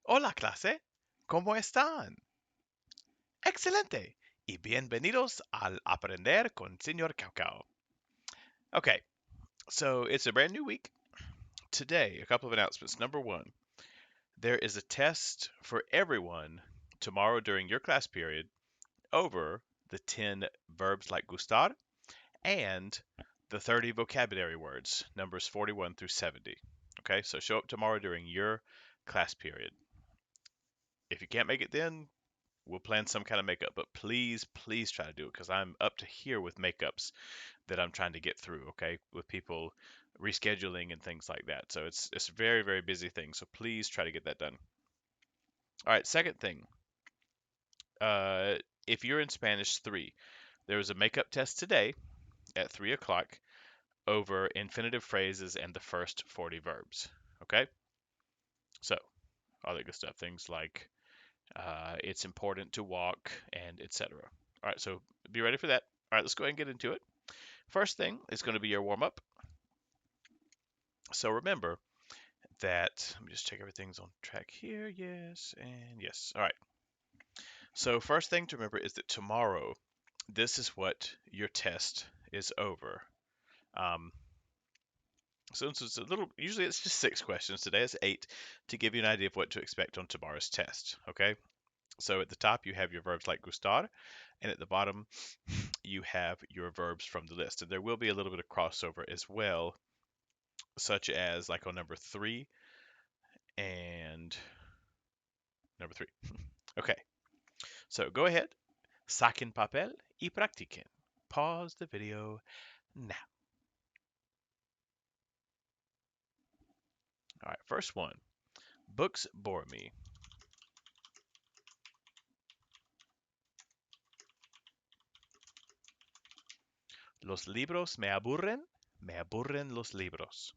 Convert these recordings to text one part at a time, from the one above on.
Hola clase, ¿cómo están? Excelente y bienvenidos al Aprender con Señor Caucao. Okay, so it's a brand new week. Today, a couple of announcements. Number one, there is a test for everyone tomorrow during your class period over the 10 verbs like gustar and the 30 vocabulary words, numbers 41 through 70. Okay, so show up tomorrow during your class period. If you can't make it then, we'll plan some kind of makeup, but please, please try to do it because I'm up to here with makeups that I'm trying to get through. Okay, with people rescheduling and things like that. So it's a very very busy thing. So please try to get that done. All right. Second thing, uh, if you're in Spanish 3, there was a makeup test today at 3 o'clock over infinitive phrases and the first 40 verbs. Okay, so all that good stuff. Things like it's important to walk and etc. All right, so be ready for that. All right, let's go ahead and get into it. First thing is going to be your warm up. So remember that, let me just check everything's on track here. Yes, and yes. All right. So, first thing to remember is that tomorrow, this is what your test is over. Um, so, it's a little, usually it's just 6 questions. Today it's 8 to give you an idea of what to expect on tomorrow's test. Okay. So, at the top, you have your verbs like gustar, and at the bottom, you have your verbs from the list. And there will be a little bit of crossover as well, such as like on number 3 and number 3. Okay, so go ahead, saquen papel y practiquen. Pause the video now. All right, first one. Books bore me. Los libros me aburren. Me aburren los libros.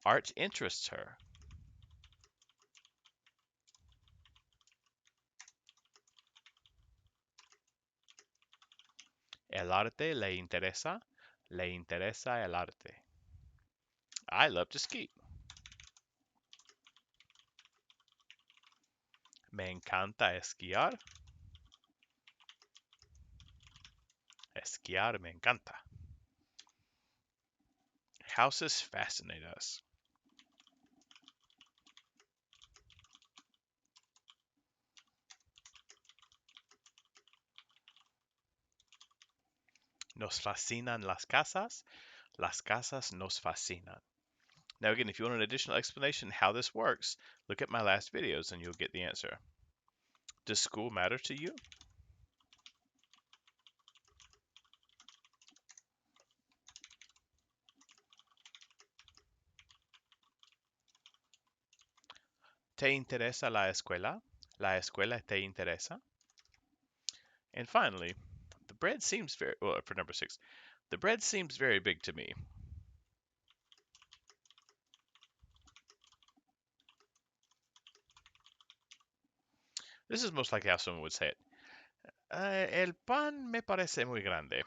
Art interests her. El arte le interesa. Le interesa el arte. I love to ski. Me encanta esquiar. Esquiar me encanta. Houses fascinate us. Nos fascinan las casas. Las casas nos fascinan. Now, again, if you want an additional explanation how this works, look at my last videos and you'll get the answer. Does school matter to you? ¿Te interesa la escuela? ¿La escuela te interesa? And finally, the bread seems very, well, for number 6, the bread seems very big to me. This is most likely how someone would say it. El pan me parece muy grande.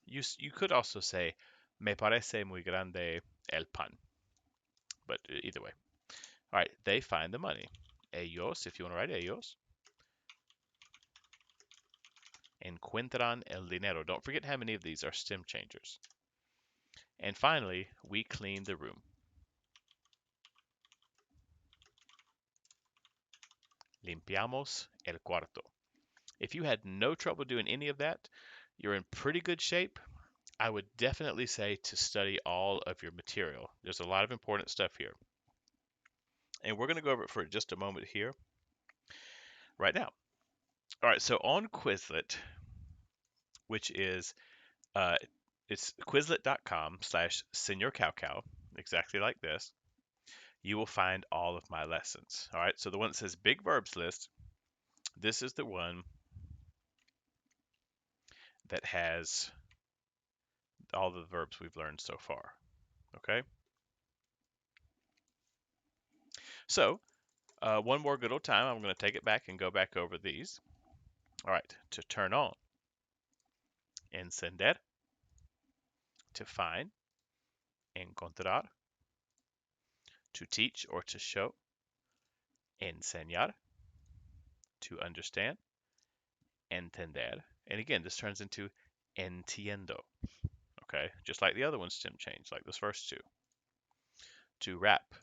You could also say, me parece muy grande el pan. But either way. All right, they find the money. Ellos, if you want to write ellos, encuentran el dinero. Don't forget how many of these are stem changers. And finally, we clean the room. Limpiamos el cuarto. If you had no trouble doing any of that, you're in pretty good shape. I would definitely say to study all of your material. There's a lot of important stuff here. And we're going to go over it for just a moment here, right now. All right, so on Quizlet, which is it's quizlet.com/senorcowcow, exactly like this, you will find all of my lessons. All right, so the one that says Big Verbs List, this is the one that has all the verbs we've learned so far. Okay, so one more good old time, I'm going to take it back and go back over these. All right, to turn on, encender, to find, encontrar, to teach or to show, enseñar, to understand, entender. And again, this turns into entiendo. Okay, just like the other ones didn't change, like those first two. To wrap,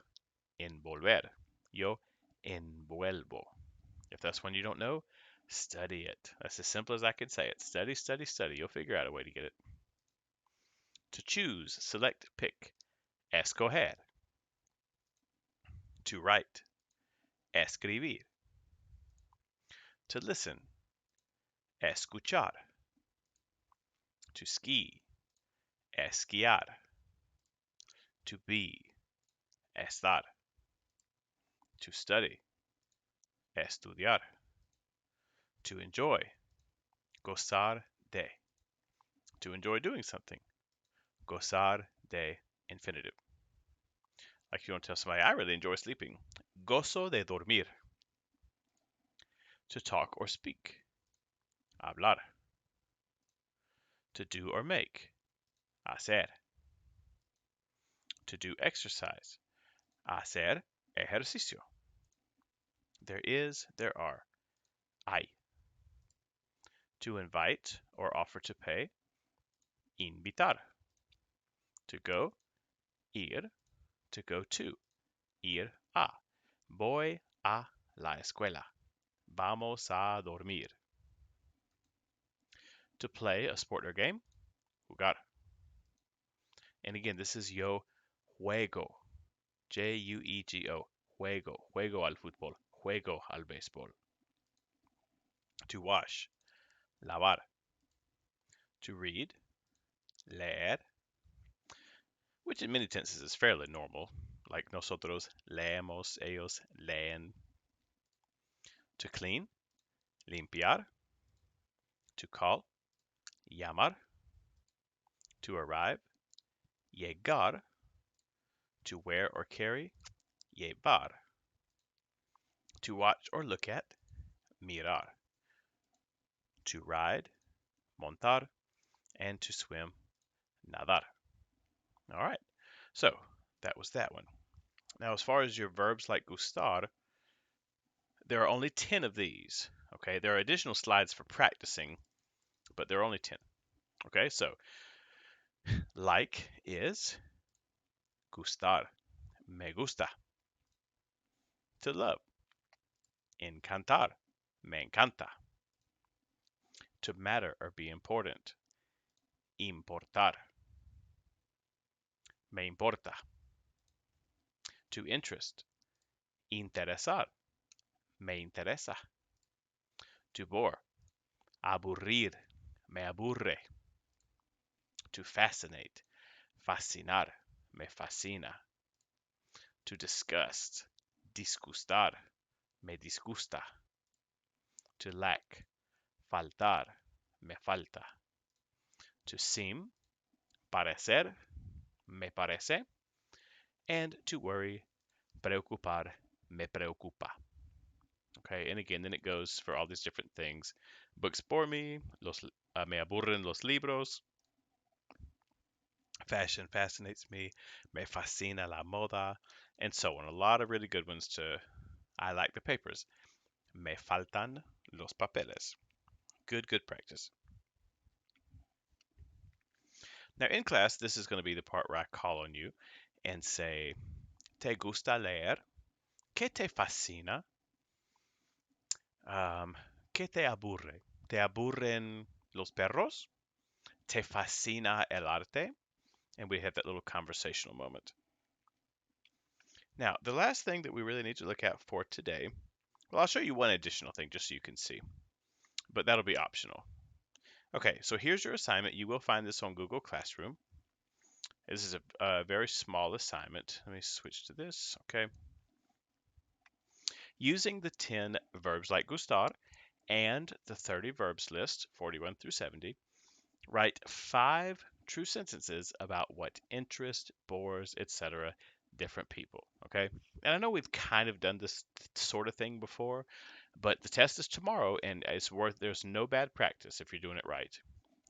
envolver. Yo envuelvo. If that's one you don't know, study it. That's as simple as I could say it. Study, study, study. You'll figure out a way to get it. To choose, select, pick. Escoger. To write, escribir. To listen, escuchar. To ski, esquiar. To be, estar. To study, estudiar. To enjoy, gozar de. To enjoy doing something, gozar de infinitive. Like you want to tell somebody, I really enjoy sleeping. Gozo de dormir. To talk or speak, hablar. To do or make, hacer. To do exercise, hacer ejercicio. There is, there are, hay. To invite or offer to pay, invitar. To go, ir. To go to, ir a. Voy a la escuela. Vamos a dormir. To play a sport or game, jugar. And again, this is yo juego. Juego. Juego. Juego al fútbol. Juego al béisbol. To wash, lavar. To read, leer, which in many tenses is fairly normal, like nosotros leemos, ellos leen. To clean, limpiar. To call, llamar. To arrive, llegar. To wear or carry, llevar. To watch or look at, mirar. To ride, montar. And to swim, nadar. All right, so that was that one. Now, as far as your verbs like gustar, there are only 10 of these. Okay, there are additional slides for practicing, but there are only 10. Okay, so like is gustar, me gusta. To love, encantar, me encanta. To matter or be important, importar, me importa. To interest, interesar, me interesa. To bore, aburrir, me aburre. To fascinate, fascinar, me fascina. To disgust, disgustar, me disgusta. To lack, faltar, me falta. To seem, parecer, me parece. And to worry, preocupar, me preocupa. Okay, and again, then it goes for all these different things. Books bore me, me aburren los libros. Fashion fascinates me fascina la moda, and so on. A lot of really good ones to, I like the papers. Me faltan los papeles. Good, good practice. Now in class, this is going to be the part where I call on you and say, ¿Te gusta leer? ¿Qué te fascina? ¿Qué te aburre? ¿Te aburren los perros? ¿Te fascina el arte? And we have that little conversational moment. Now, the last thing that we really need to look at for today, well, I'll show you one additional thing just so you can see, but that'll be optional. Okay, so here's your assignment. You will find this on Google Classroom. This is a very small assignment. Let me switch to this. Okay. Using the 10 verbs like gustar and the 30 verbs list, 41 through 70, write 5 true sentences about what interests, bores, etc. different people. Okay. And I know we've kind of done this sort of thing before, but the test is tomorrow and there's no bad practice if you're doing it right.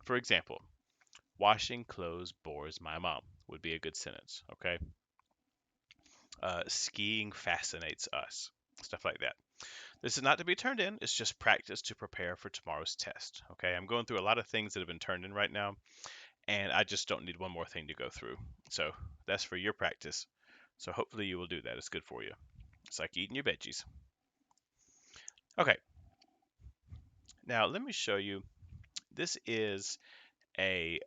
For example, washing clothes bores my mom would be a good sentence. Okay. Skiing fascinates us. stuff like that. This is not to be turned in. It's just practice to prepare for tomorrow's test. Okay, I'm going through a lot of things that have been turned in right now, and I just don't need one more thing to go through. So that's for your practice. So hopefully you will do that. It's good for you. It's like eating your veggies. Okay, now let me show you. This is a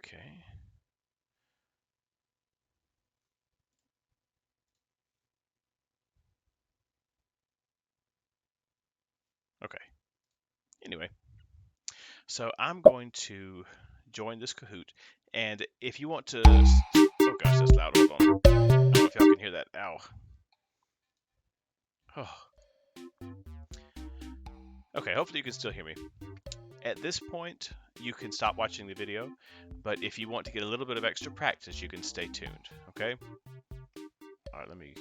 okay. Okay. Anyway, so I'm going to join this Kahoot, and if you want to, oh gosh, that's loud. Hold on. I don't know if y'all can hear that. Ow. Oh. Okay, hopefully you can still hear me. At this point, you can stop watching the video, but if you want to get a little bit of extra practice, you can stay tuned, okay? All right, let me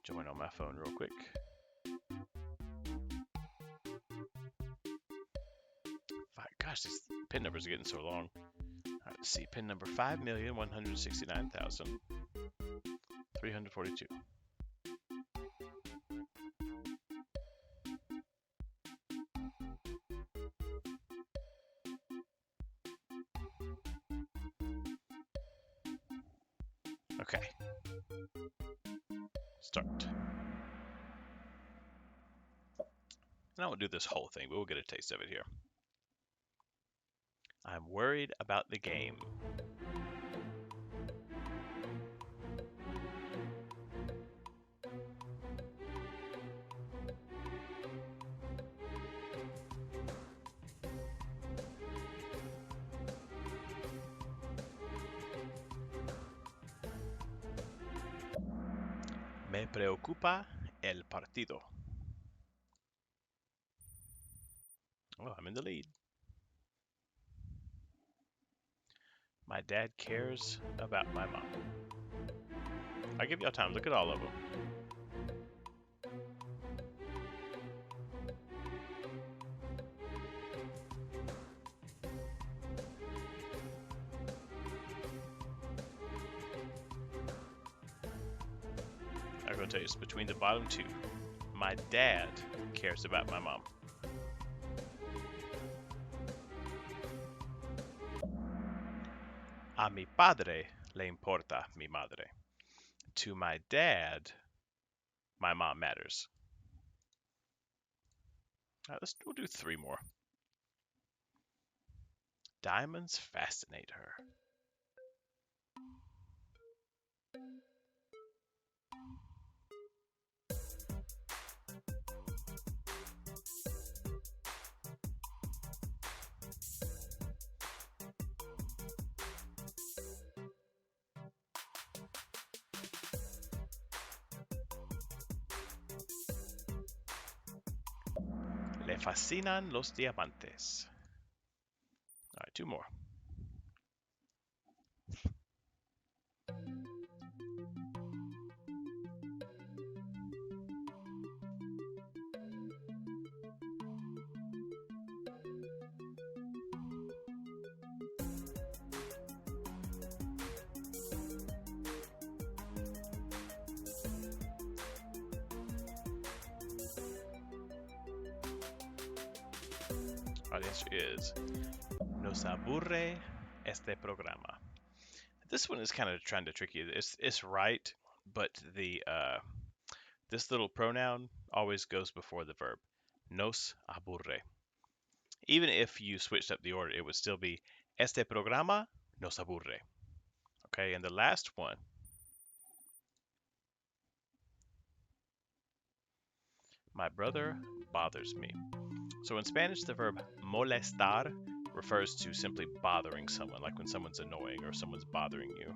join on my phone real quick. Gosh, these pin numbers are getting so long. All right, let's see. Pin number 5,169,342. Okay. Start. And I won't do this whole thing, but we'll get a taste of it here. I'm worried about the game. Me preocupa el partido. Oh, I'm in the lead. My dad cares about my mom. I give y'all time. Look at all of them. I'm going to tell you, it's between the bottom two. My dad cares about my mom. A mi padre le importa mi madre. To my dad, my mom matters. All right, we'll do 3 more. Diamonds fascinate her. Le fascinan los diamantes. All right, 2 more. Our answer is nos aburre este programa. This one is kind of trying to trick you. It's right, but the this little pronoun always goes before the verb. Nos aburre. Even if you switched up the order, it would still be este programa nos aburre. Okay, and the last one, my brother bothers me. So in Spanish, the verb molestar refers to simply bothering someone, like when someone's annoying or someone's bothering you.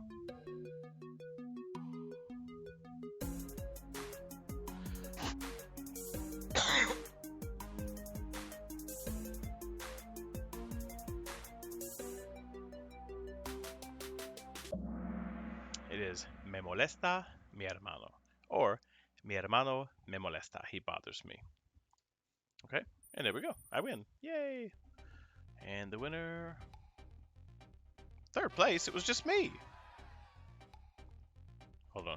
It is me molesta mi hermano, or mi hermano me molesta, he bothers me. Okay, and there we go. I win. Yay! And the winner... Third place? It was just me. Hold on.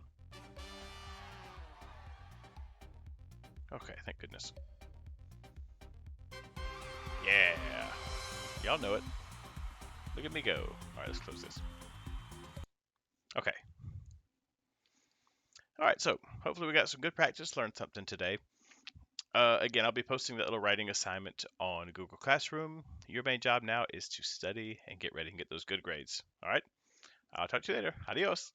Okay, thank goodness. Yeah. Y'all know it. Look at me go. Alright, let's close this. Okay. Alright, so hopefully we got some good practice, learned something today. Again, I'll be posting that little writing assignment on Google Classroom. Your main job now is to study and get ready and get those good grades. Alright? I'll talk to you later. Adios.